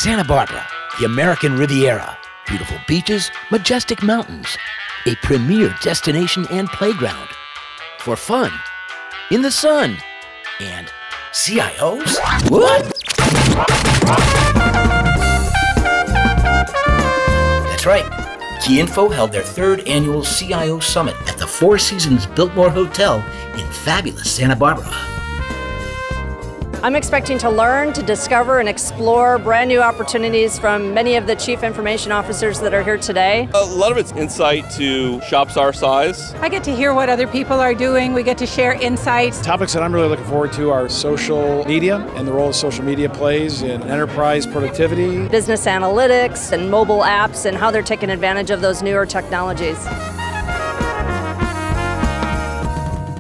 Santa Barbara, the American Riviera, beautiful beaches, majestic mountains, a premier destination and playground. For fun, in the sun, and CIOs? What? That's right. KeyInfo held their third annual CIO Summit at the Four Seasons Biltmore Hotel in fabulous Santa Barbara. I'm expecting to learn, to discover, and explore brand new opportunities from many of the chief information officers that are here today. A lot of it's insight to shops our size. I get to hear what other people are doing. We get to share insights. Topics that I'm really looking forward to are social media and the role social media plays in enterprise productivity. Business analytics and mobile apps and how they're taking advantage of those newer technologies.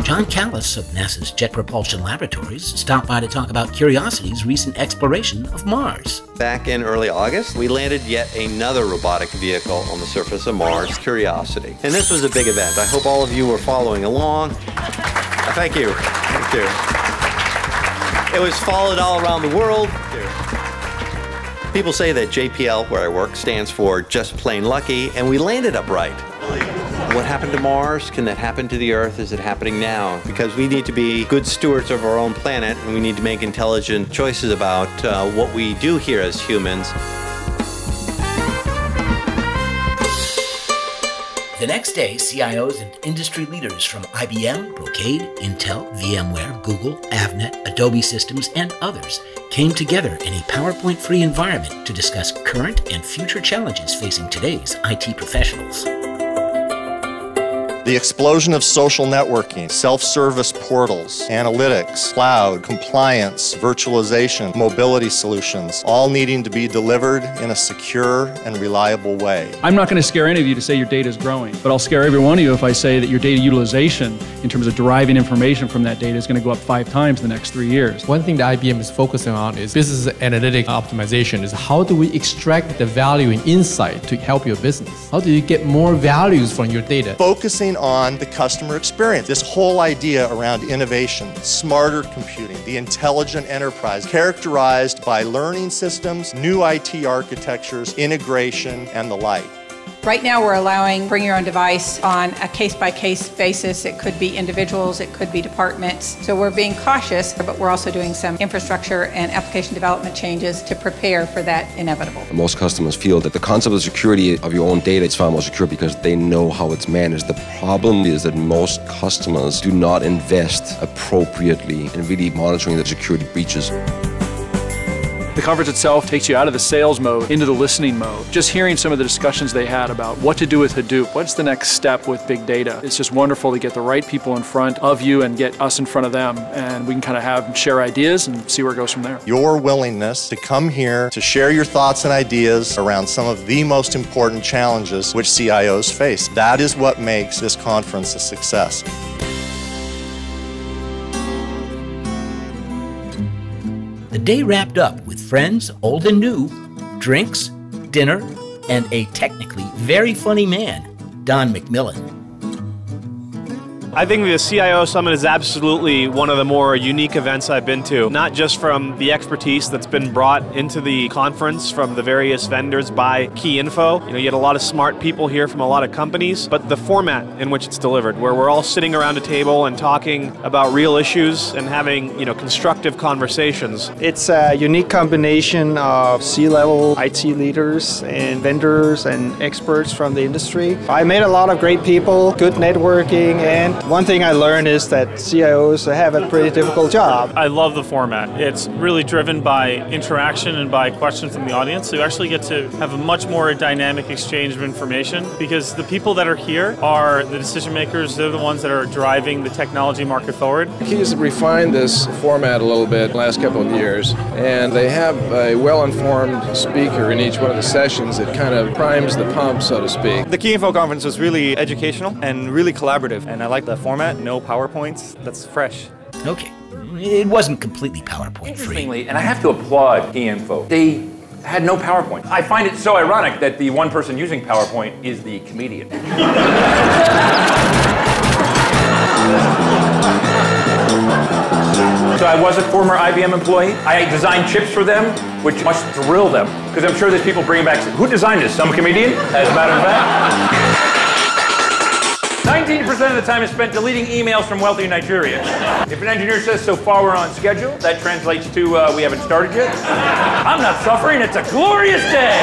John Callis of NASA's Jet Propulsion Laboratories stopped by to talk about Curiosity's recent exploration of Mars. Back in early August, we landed yet another robotic vehicle on the surface of Mars, Curiosity. And this was a big event. I hope all of you were following along. Thank you. Thank you. It was followed all around the world. People say that JPL, where I work, stands for just plain lucky, and we landed upright. What happened to Mars? Can that happen to the Earth? Is it happening now? Because we need to be good stewards of our own planet, and we need to make intelligent choices about what we do here as humans. The next day, CIOs and industry leaders from IBM, Brocade, Intel, VMware, Google, Avnet, Adobe Systems, and others came together in a PowerPoint-free environment to discuss current and future challenges facing today's IT professionals. The explosion of social networking, self-service portals, analytics, cloud, compliance, virtualization, mobility solutions, all needing to be delivered in a secure and reliable way. I'm not going to scare any of you to say your data is growing, but I'll scare every one of you if I say that your data utilization in terms of deriving information from that data is going to go up 5 times in the next 3 years. One thing that IBM is focusing on is business analytic optimization. Is how do we extract the value and insight to help your business? How do you get more values from your data? Focusing on the customer experience. This whole idea around innovation, smarter computing, the intelligent enterprise, characterized by learning systems, new IT architectures, integration, and the like. Right now we're allowing bring your own device on a case-by-case basis. It could be individuals, it could be departments. So we're being cautious, but we're also doing some infrastructure and application development changes to prepare for that inevitable. Most customers feel that the concept of security of your own data is far more secure because they know how it's managed. The problem is that most customers do not invest appropriately in really monitoring the security breaches. The conference itself takes you out of the sales mode into the listening mode. Just hearing some of the discussions they had about what to do with Hadoop, what's the next step with big data. It's just wonderful to get the right people in front of you and get us in front of them, and we can kind of share ideas and see where it goes from there. Your willingness to come here to share your thoughts and ideas around some of the most important challenges which CIOs face. That is what makes this conference a success. The day wrapped up with friends, old and new, drinks, dinner, and a technically very funny man, Don McMillan. I think the CIO Summit is absolutely one of the more unique events I've been to, not just from the expertise that's been brought into the conference from the various vendors by KeyInfo. You get a lot of smart people here from a lot of companies, but the format in which it's delivered, where we're all sitting around a table and talking about real issues and having, constructive conversations. It's a unique combination of C-level IT leaders and vendors and experts from the industry. I met a lot of great people, good networking, and one thing I learned is that CIOs have a pretty difficult job. I love the format. It's really driven by interaction and by questions from the audience. So you actually get to have a much more dynamic exchange of information because the people that are here are the decision makers. They're the ones that are driving the technology market forward. Keys refined this format a little bit the last couple of years, and they have a well-informed speaker in each one of the sessions that kind of primes the pump, so to speak. The KeyInfo conference was really educational and really collaborative, and I like the format, no PowerPoints, that's fresh. Okay, it wasn't completely PowerPoint-free. Interestingly, and I have to applaud KeyInfo, they had no PowerPoint. I find it so ironic that the one person using PowerPoint is the comedian. So I was a former IBM employee. I designed chips for them, which must thrill them, because I'm sure there's people bringing back, who designed this? Some comedian, as a matter of fact. 19% of the time is spent deleting emails from wealthy Nigeria. If an engineer says so far we're on schedule, that translates to we haven't started yet. I'm not suffering, it's a glorious day.